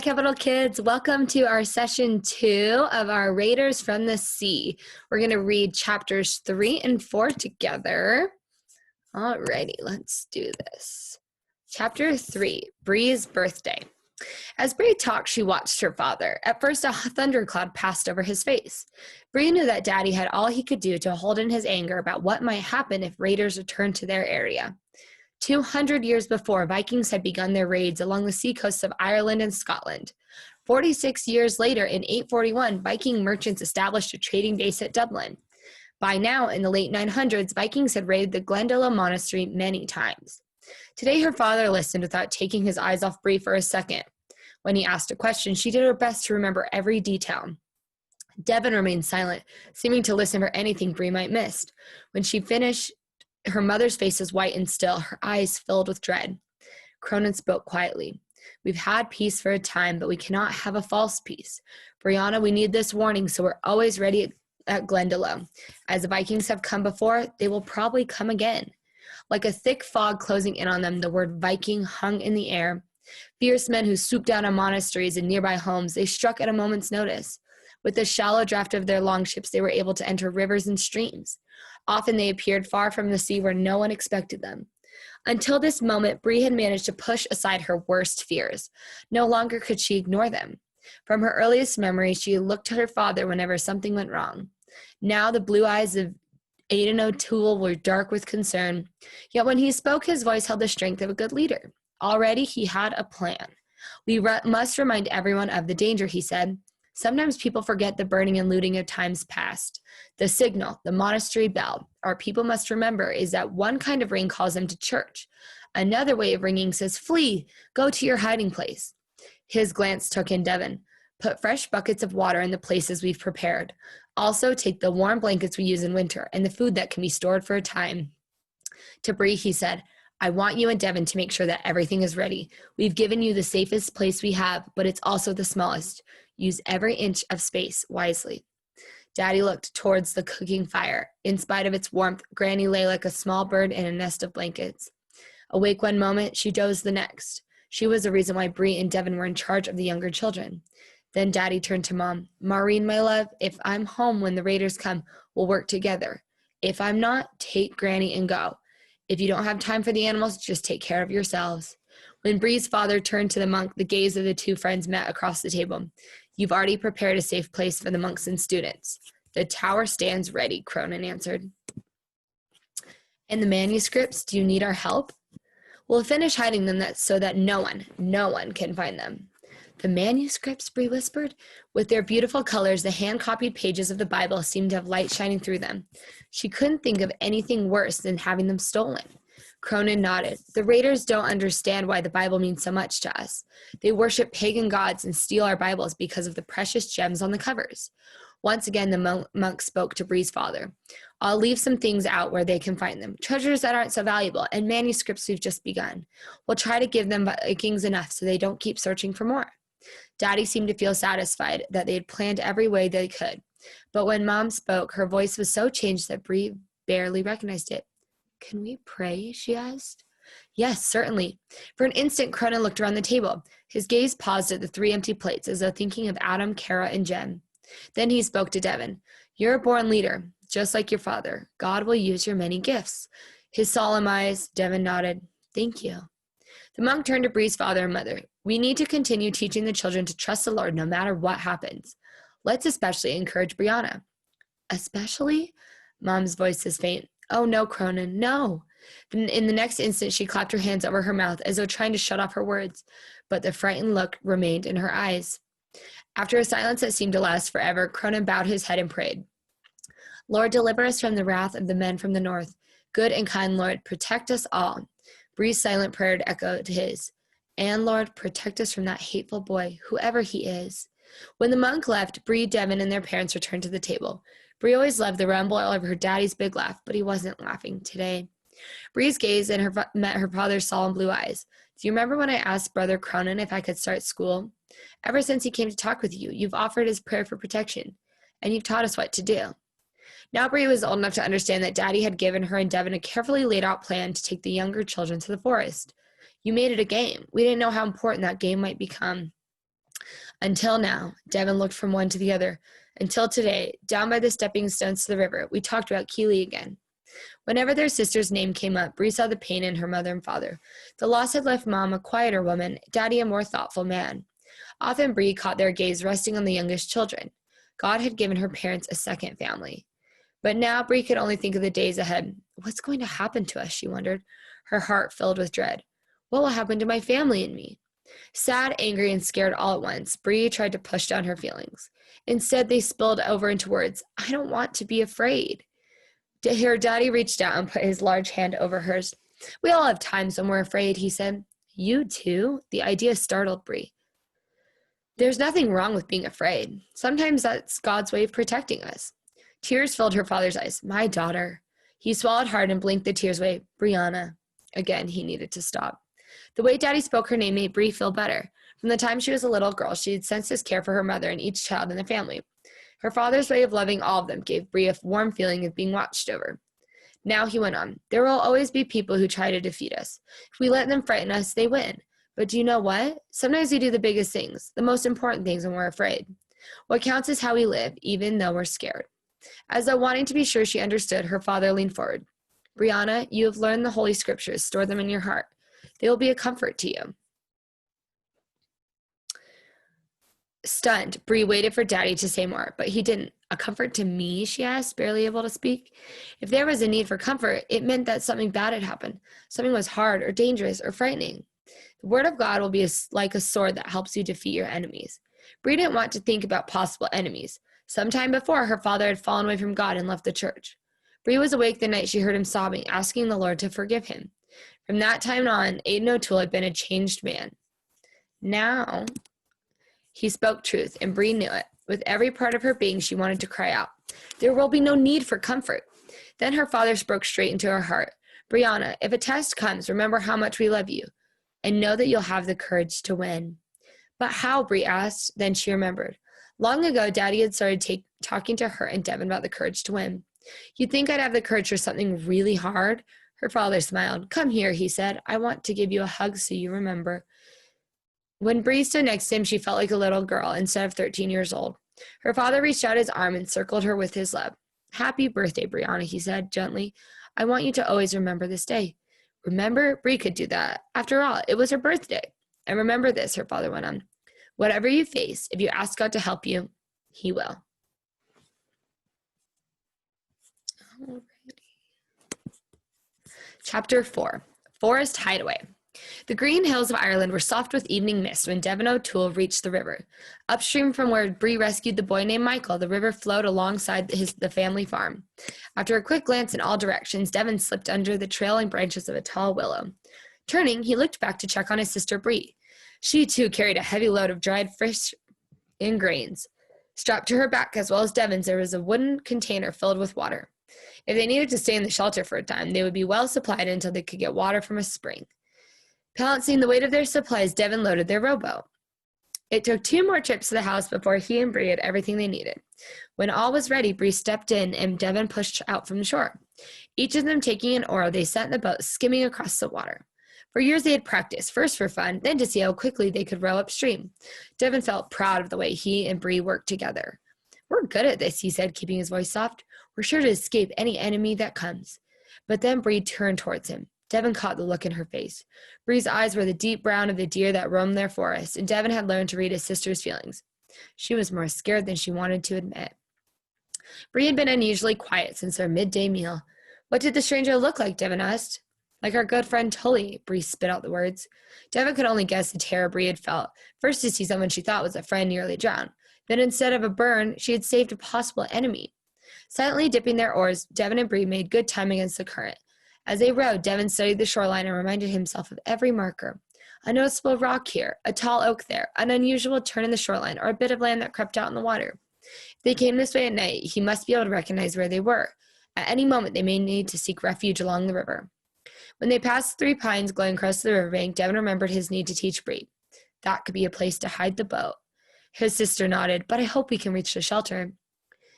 Capital Kids, welcome to our session 2 of our Raiders from the Sea. We're going to read chapters 3 and 4 together. Alrighty, let's do this. Chapter 3, Bries Birthday. As Brie talked, she watched her father. At first, a thundercloud passed over his face. Brie knew that Daddy had all he could do to hold in his anger about what might happen if raiders returned to their area. 200 years before, Vikings had begun their raids along the seacoasts of Ireland and Scotland. 46 years later, in 841, Viking merchants established a trading base at Dublin. By now, in the late 900s, Vikings had raided the Glendalough Monastery many times. Today, her father listened without taking his eyes off Brie for a second. When he asked a question, she did her best to remember every detail. Devon remained silent, seeming to listen for anything Brie might miss. When she finished, her mother's face was white and still, her eyes filled with dread. Cronin spoke quietly. We've had peace for a time, but we cannot have a false peace. Brianna, we need this warning, so we're always ready at Glendalough. As the Vikings have come before, they will probably come again. Like a thick fog closing in on them, the word Viking hung in the air. Fierce men who swooped down on monasteries and nearby homes, they struck at a moment's notice. With the shallow draft of their longships, they were able to enter rivers and streams. Often they appeared far from the sea where no one expected them. Until this moment, Brie had managed to push aside her worst fears. No longer could she ignore them. From her earliest memory, she looked to her father whenever something went wrong. Now the blue eyes of Aidan O'Toole were dark with concern. Yet when he spoke, his voice held the strength of a good leader. Already he had a plan. We must remind everyone of the danger, he said. Sometimes people forget the burning and looting of times past. The signal, the monastery bell, our people must remember is that one kind of ring calls them to church. Another way of ringing says, flee, go to your hiding place. His glance took in Devon. Put fresh buckets of water in the places we've prepared. Also take the warm blankets we use in winter and the food that can be stored for a time. To Brie, he said, I want you and Devon to make sure that everything is ready. We've given you the safest place we have, but it's also the smallest. Use every inch of space wisely. Daddy looked towards the cooking fire. In spite of its warmth, Granny lay like a small bird in a nest of blankets. Awake one moment, she dozed the next. She was the reason why Brie and Devon were in charge of the younger children. Then Daddy turned to Mom. Maureen, my love, if I'm home when the raiders come, we'll work together. If I'm not, take Granny and go. If you don't have time for the animals, just take care of yourselves. When Brie's father turned to the monk, the gaze of the two friends met across the table. You've already prepared a safe place for the monks and students. The tower stands ready, Cronin answered. And the manuscripts, do you need our help? We'll finish hiding them so that no one can find them. The manuscripts, Brie whispered. With their beautiful colors, the hand-copied pages of the Bible seemed to have light shining through them. She couldn't think of anything worse than having them stolen. Cronin nodded. The raiders don't understand why the Bible means so much to us. They worship pagan gods and steal our Bibles because of the precious gems on the covers. Once again, the monk spoke to Brie's father. I'll leave some things out where they can find them, treasures that aren't so valuable, and manuscripts we've just begun. We'll try to give them Vikings enough so they don't keep searching for more. Daddy seemed to feel satisfied that they had planned every way they could. But when Mom spoke, her voice was so changed that Brie barely recognized it. Can we pray? She asked. Yes, certainly. For an instant, Cronin looked around the table. His gaze paused at the 3 empty plates as though thinking of Adam, Kara, and Jen. Then he spoke to Devon. You're a born leader, just like your father. God will use your many gifts. His solemn eyes, Devon nodded. Thank you. The monk turned to Brie's father and mother. We need to continue teaching the children to trust the Lord no matter what happens. Let's especially encourage Brianna. Especially? Mom's voice was faint. Oh, no, Cronin, no. In the next instant, she clapped her hands over her mouth as though trying to shut off her words, but the frightened look remained in her eyes. After a silence that seemed to last forever, Cronin bowed his head and prayed. Lord, deliver us from the wrath of the men from the north. Good and kind Lord, protect us all. Brie's silent prayer echoed his. And Lord, protect us from that hateful boy, whoever he is. When the monk left, Brie, Devon, and their parents returned to the table. Brie always loved the rumble of her daddy's big laugh, but he wasn't laughing today. Brie's gaze met her father's solemn blue eyes. Do you remember when I asked Brother Cronin if I could start school? Ever since he came to talk with you, you've offered his prayer for protection, and you've taught us what to do. Now Brie was old enough to understand that Daddy had given her and Devon a carefully laid out plan to take the younger children to the forest. You made it a game. We didn't know how important that game might become. Until now, Devin looked from one to the other. Until today, down by the stepping stones to the river, we talked about Keely again. Whenever their sister's name came up, Brie saw the pain in her mother and father. The loss had left Mom a quieter woman, Daddy a more thoughtful man. Often Brie caught their gaze resting on the youngest children. God had given her parents a second family. But now Brie could only think of the days ahead. What's going to happen to us, she wondered, her heart filled with dread. What will happen to my family and me? Sad, angry, and scared all at once, Brie tried to push down her feelings. Instead, they spilled over into words. I don't want to be afraid. Her daddy reached out and put his large hand over hers. We all have times when we're afraid, he said. You too? The idea startled Brie. There's nothing wrong with being afraid. Sometimes that's God's way of protecting us. Tears filled her father's eyes. My daughter. He swallowed hard and blinked the tears away. Brianna. Again, he needed to stop. The way Daddy spoke her name made Brie feel better. From the time she was a little girl, she had sensed his care for her mother and each child in the family. Her father's way of loving all of them gave Brie a warm feeling of being watched over. Now he went on. There will always be people who try to defeat us. If we let them frighten us, they win. But do you know what? Sometimes we do the biggest things, the most important things when we're afraid. What counts is how we live, even though we're scared. As though wanting to be sure she understood, her father leaned forward. Brianna, you have learned the Holy Scriptures. Store them in your heart. They will be a comfort to you. Stunned, Brie waited for Daddy to say more, but he didn't. A comfort to me, she asked, barely able to speak. If there was a need for comfort, it meant that something bad had happened. Something was hard or dangerous or frightening. The Word of God will be like a sword that helps you defeat your enemies. Brie didn't want to think about possible enemies. Sometime before, her father had fallen away from God and left the church. Brie was awake the night she heard him sobbing, asking the Lord to forgive him. From that time on, Aidan O'Toole had been a changed man. Now, he spoke truth, and Brie knew it. With every part of her being, she wanted to cry out, there will be no need for comfort. Then her father spoke straight into her heart. Brianna, if a test comes, remember how much we love you, and know that you'll have the courage to win. But how, Brie asked. Then she remembered. Long ago, Daddy had started talking to her and Devin about the courage to win. You'd think I'd have the courage for something really hard? Her father smiled. Come here, he said. I want to give you a hug so you remember. When Brie stood next to him, she felt like a little girl instead of 13 years old. Her father reached out his arm and circled her with his love. Happy birthday, Brianna, he said gently. I want you to always remember this day. Remember? Brie could do that. After all, it was her birthday. And remember this, her father went on. Whatever you face, if you ask God to help you, he will. Alrighty. Chapter 4, Forest Hideaway. The green hills of Ireland were soft with evening mist when Devin O'Toole reached the river. Upstream from where Brie rescued the boy named Michael, the river flowed alongside the family farm. After a quick glance in all directions, Devin slipped under the trailing branches of a tall willow. Turning, he looked back to check on his sister Brie. She, too, carried a heavy load of dried fish and grains. Strapped to her back, as well as Devin's, there was a wooden container filled with water. If they needed to stay in the shelter for a time, they would be well supplied until they could get water from a spring. Balancing the weight of their supplies, Devin loaded their rowboat. It took 2 more trips to the house before he and Brie had everything they needed. When all was ready, Brie stepped in and Devin pushed out from the shore. Each of them taking an oar, they sent the boat skimming across the water. For years they had practiced, first for fun, then to see how quickly they could row upstream. Devin felt proud of the way he and Brie worked together. We're good at this, he said, keeping his voice soft. We're sure to escape any enemy that comes. But then Brie turned towards him. Devin caught the look in her face. Brie's eyes were the deep brown of the deer that roamed their forest, and Devin had learned to read his sister's feelings. She was more scared than she wanted to admit. Brie had been unusually quiet since their midday meal. What did the stranger look like? Devin asked. Like our good friend Tully, Brie spit out the words. Devin could only guess the terror Brie had felt. First to see someone she thought was a friend nearly drowned. Then instead of a burn, she had saved a possible enemy. Silently dipping their oars, Devin and Brie made good time against the current. As they rowed, Devin studied the shoreline and reminded himself of every marker. A noticeable rock here, a tall oak there, an unusual turn in the shoreline, or a bit of land that crept out in the water. If they came this way at night, he must be able to recognize where they were. At any moment, they may need to seek refuge along the river. When they passed 3 pines glowing across the riverbank, Devin remembered his need to teach Brie. That could be a place to hide the boat. His sister nodded, but I hope we can reach the shelter.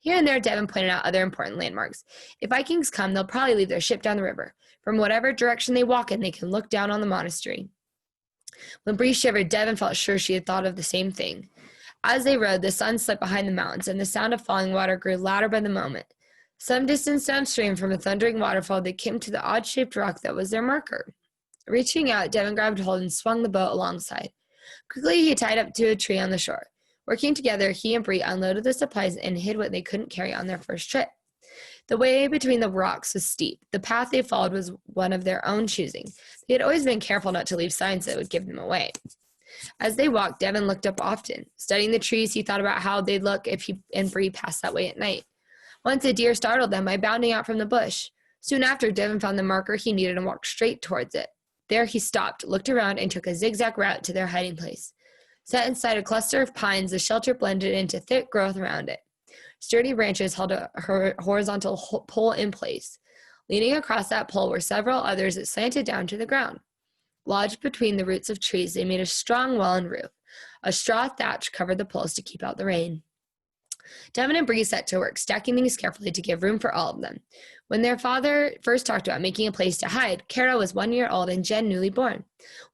Here and there, Devin pointed out other important landmarks. If Vikings come, they'll probably leave their ship down the river. From whatever direction they walk in, they can look down on the monastery. When Brie shivered, Devin felt sure she had thought of the same thing. As they rode, the sun slipped behind the mountains, and the sound of falling water grew louder by the moment. Some distance downstream from a thundering waterfall, they came to the odd-shaped rock that was their marker. Reaching out, Devin grabbed hold and swung the boat alongside. Quickly, he tied up to a tree on the shore. Working together, he and Brie unloaded the supplies and hid what they couldn't carry on their first trip. The way between the rocks was steep. The path they followed was one of their own choosing. They had always been careful not to leave signs that would give them away. As they walked, Devin looked up often. Studying the trees, he thought about how they'd look if he and Brie passed that way at night. Once a deer startled them by bounding out from the bush. Soon after, Devin found the marker he needed and walked straight towards it. There he stopped, looked around, and took a zigzag route to their hiding place. Set inside a cluster of pines, the shelter blended into thick growth around it. Sturdy branches held a horizontal pole in place. Leaning across that pole were several others that slanted down to the ground. Lodged between the roots of trees, they made a strong well and roof. A straw thatch covered the poles to keep out the rain. Devin and Brie set to work, stacking things carefully to give room for all of them. When their father first talked about making a place to hide, Kara was 1 year old and Jen newly born.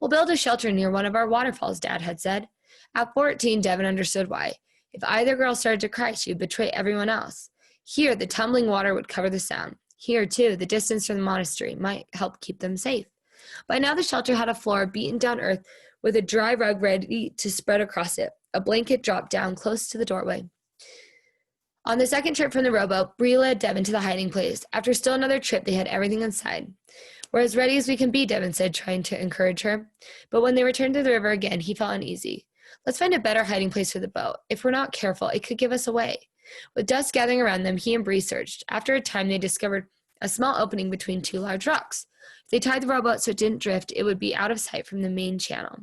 "We'll build a shelter near one of our waterfalls," Dad had said. At 14, Devin understood why. If either girl started to cry, she would betray everyone else. Here, the tumbling water would cover the sound. Here, too, the distance from the monastery might help keep them safe. By now, the shelter had a floor of beaten-down earth with a dry rug ready to spread across it. A blanket dropped down close to the doorway. On the second trip from the rowboat, Brie led Devin to the hiding place. After still another trip, they had everything inside. "We're as ready as we can be," Devin said, trying to encourage her. But when they returned to the river again, he felt uneasy. "Let's find a better hiding place for the boat. If we're not careful, it could give us away." With dust gathering around them, he and Brie searched. After a time, they discovered a small opening between two large rocks. If they tied the rowboat so it didn't drift, it would be out of sight from the main channel.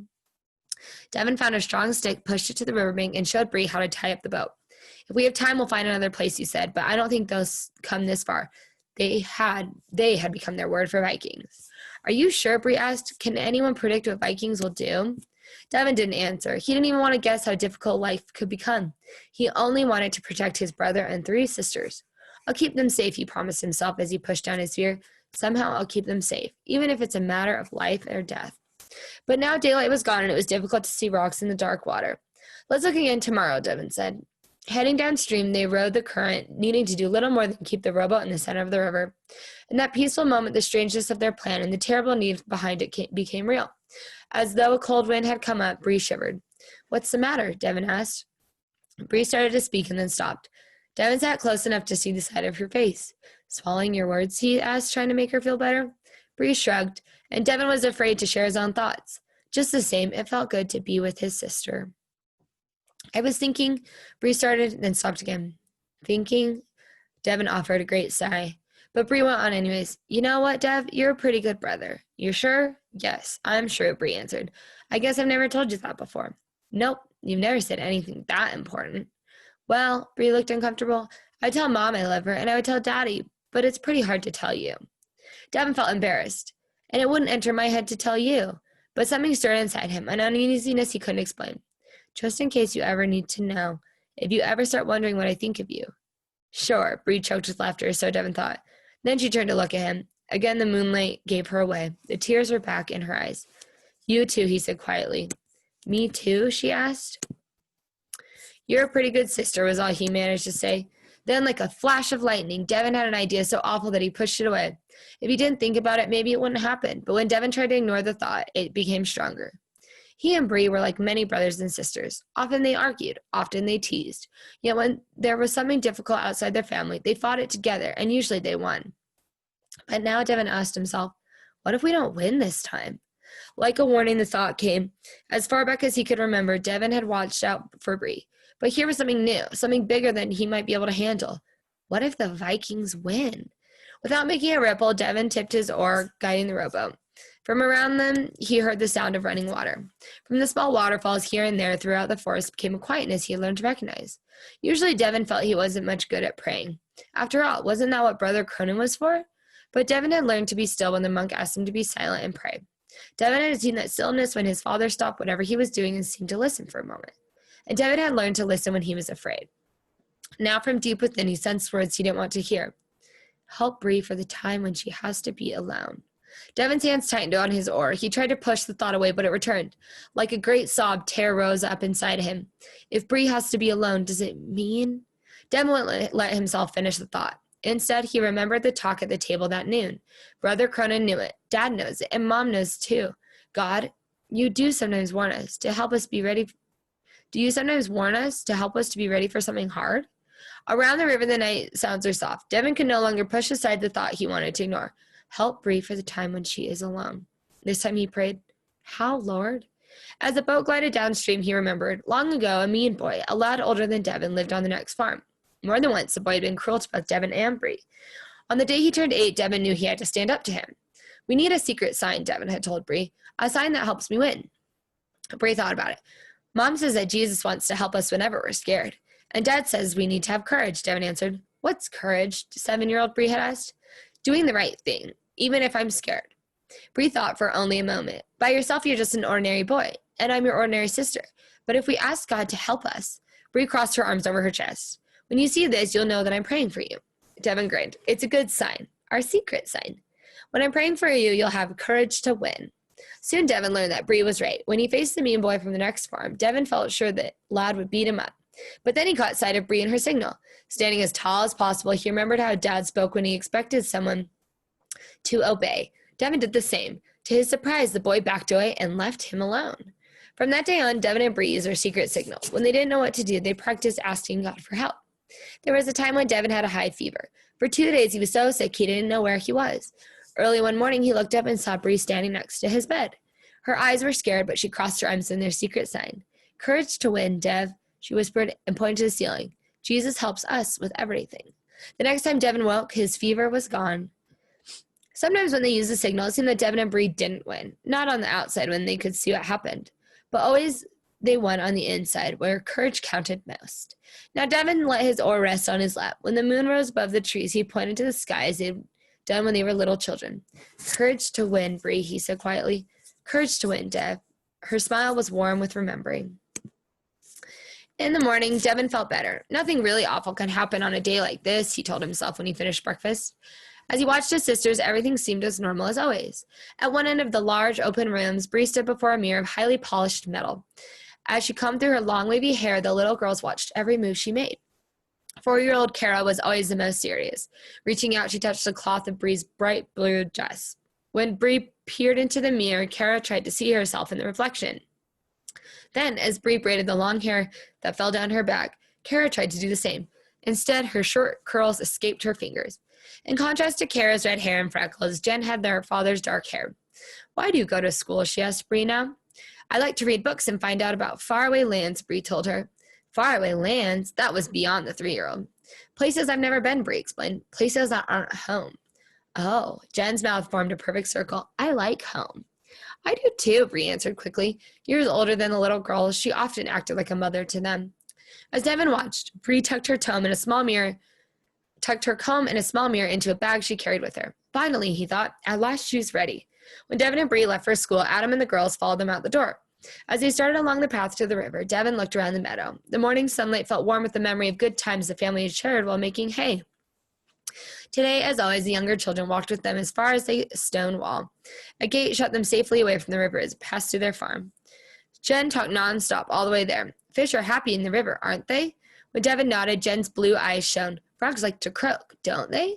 Devin found a strong stick, pushed it to the riverbank, and showed Brie how to tie up the boat. "If we have time, we'll find another place," he said, "but I don't think they'll come this far." They had become their word for Vikings. "Are you sure?" Brie asked. "Can anyone predict what Vikings will do?" Devin didn't answer. He didn't even want to guess how difficult life could become. He only wanted to protect his brother and 3 sisters. "I'll keep them safe," he promised himself as he pushed down his spear. "Somehow I'll keep them safe, even if it's a matter of life or death." But now daylight was gone and it was difficult to see rocks in the dark water. "Let's look again tomorrow," Devin said. Heading downstream, they rode the current, needing to do little more than keep the rowboat in the center of the river. In that peaceful moment, the strangeness of their plan and the terrible need behind it became real. As though a cold wind had come up, Brie shivered. "What's the matter?" Devin asked. Brie started to speak and then stopped. Devin sat close enough to see the side of her face. "Swallowing your words?" he asked, trying to make her feel better. Brie shrugged, and Devin was afraid to share his own thoughts. Just the same, it felt good to be with his sister. "I was thinking," Brie started, then stopped again. "Thinking?" Devin offered a great sigh. But Brie went on anyways. "You know what, Dev? You're a pretty good brother." "You're sure?" "Yes, I'm sure," Brie answered. "I guess I've never told you that before." "Nope, you've never said anything that important." "Well," Brie looked uncomfortable, "I tell Mom I love her, and I would tell Daddy, but it's pretty hard to tell you." Devin felt embarrassed. "And it wouldn't enter my head to tell you." But something stirred inside him, an uneasiness he couldn't explain. "Just in case you ever need to know, if you ever start wondering what I think of you." "Sure," Brie choked with laughter, so Devin thought. Then she turned to look at him. Again, the moonlight gave her away. The tears were back in her eyes. "You too," he said quietly. "Me too?" she asked. "You're a pretty good sister," was all he managed to say. Then, like a flash of lightning, Devin had an idea so awful that he pushed it away. If he didn't think about it, maybe it wouldn't happen. But when Devin tried to ignore the thought, it became stronger. He and Brie were like many brothers and sisters. Often they argued, often they teased. Yet when there was something difficult outside their family, they fought it together, and usually they won. But now Devin asked himself, what if we don't win this time? Like a warning, the thought came. As far back as he could remember, Devin had watched out for Brie. But here was something new, something bigger than he might be able to handle. What if the Vikings win? Without making a ripple, Devin tipped his oar, guiding the rowboat. From around them, he heard the sound of running water. From the small waterfalls here and there throughout the forest came a quietness he had learned to recognize. Usually Devin felt he wasn't much good at praying. After all, wasn't that what Brother Cronin was for? But Devin had learned to be still when the monk asked him to be silent and pray. Devin had seen that stillness when his father stopped whatever he was doing and seemed to listen for a moment. And Devin had learned to listen when he was afraid. Now from deep within, he sensed words he didn't want to hear. Help Brie for the time when she has to be alone. Devin's hands tightened on his oar. He tried to push the thought away, but it returned. Like a great sob, terror rose up inside him. If Brie has to be alone, does it mean? Devin wouldn't let himself finish the thought. Instead, he remembered the talk at the table that noon. Brother Cronin knew it. Dad knows it. And Mom knows too. God, you do sometimes warn us to help us be ready. Do you sometimes warn us to help us to be ready for something hard? Around the river, the night sounds are soft. Devin could no longer push aside the thought he wanted to ignore. Help Brie for the time when she is alone. This time he prayed, how, Lord? As the boat glided downstream, he remembered, long ago, a mean boy, a lad older than Devin, lived on the next farm. More than once, the boy had been cruel to both Devin and Brie. On the day he turned 8, Devin knew he had to stand up to him. We need a secret sign, Devin had told Brie, a sign that helps me win. Brie thought about it. Mom says that Jesus wants to help us whenever we're scared. And Dad says we need to have courage, Devin answered. What's courage? 7-year-old Brie had asked. Doing the right thing, even if I'm scared. Brie thought for only a moment. By yourself, you're just an ordinary boy, and I'm your ordinary sister. But if we ask God to help us, Brie crossed her arms over her chest. When you see this, you'll know that I'm praying for you. Devin grinned. It's a good sign, our secret sign. When I'm praying for you, you'll have courage to win. Soon Devin learned that Brie was right. When he faced the mean boy from the next farm, Devin felt sure that lad would beat him up. But then he caught sight of Brie and her signal. Standing as tall as possible, he remembered how Dad spoke when he expected someone to obey. Devin did the same. To his surprise, the boy backed away and left him alone. From that day on, Devin and Brie used their secret signal. When they didn't know what to do, they practiced asking God for help. There was a time when Devin had a high fever. For 2 days, he was so sick he didn't know where he was. Early one morning, he looked up and saw Brie standing next to his bed. Her eyes were scared, but she crossed her arms in their secret sign. Courage to win, Dev, she whispered and pointed to the ceiling. Jesus helps us with everything. The next time Devin woke, his fever was gone. Sometimes when they used the signal, it seemed that Devin and Brie didn't win. Not on the outside when they could see what happened, but always they won on the inside, where courage counted most. Now Devin let his oar rest on his lap. When the moon rose above the trees, he pointed to the sky as they'd done when they were little children. Courage to win, Brie, he said quietly. Courage to win, Dev. Her smile was warm with remembering. In the morning, Devin felt better. Nothing really awful can happen on a day like this, he told himself when he finished breakfast. As he watched his sisters, everything seemed as normal as always. At one end of the large open rooms, Brie stood before a mirror of highly polished metal. As she combed through her long wavy hair, the little girls watched every move she made. 4-year-old Kara was always the most serious. Reaching out, she touched the cloth of Brie's bright blue dress. When Brie peered into the mirror, Kara tried to see herself in the reflection. Then, as Brie braided the long hair that fell down her back, Kara tried to do the same. Instead, her short curls escaped her fingers. In contrast to Kara's red hair and freckles, Jen had their father's dark hair. Why do you go to school? She asked Brie now. I like to read books and find out about faraway lands, Brie told her. Faraway lands? That was beyond the 3-year-old. Places I've never been, Brie explained. Places that aren't home. Oh, Jen's mouth formed a perfect circle. I like home. I do too, Brie answered quickly. Years older than the little girls, she often acted like a mother to them. As Devin watched, Brie tucked her comb in a small mirror into a bag she carried with her. Finally, he thought, at last she's ready. When Devin and Brie left for school, Adam and the girls followed them out the door. As they started along the path to the river, Devin looked around the meadow. The morning sunlight felt warm with the memory of good times the family had shared while making hay. Today, as always, the younger children walked with them as far as the stone wall. A gate shut them safely away from the river as it passed through their farm. Jen talked nonstop all the way there. Fish are happy in the river, aren't they? When Devin nodded, Jen's blue eyes shone. Frogs like to croak, don't they?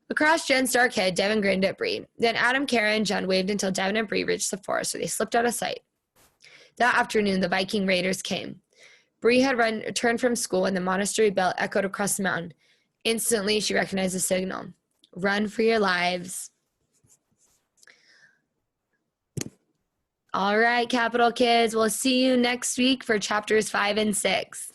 Across Jen's dark head, Devin grinned at Brie. Then Adam, Kara, and Jen waved until Devin and Brie reached the forest, where they slipped out of sight. That afternoon, the Viking raiders came. Brie had returned from school when the monastery bell echoed across the mountain. Instantly, she recognized the signal. Run for your lives. All right, Capital Kids, we'll see you next week for chapters 5 and 6.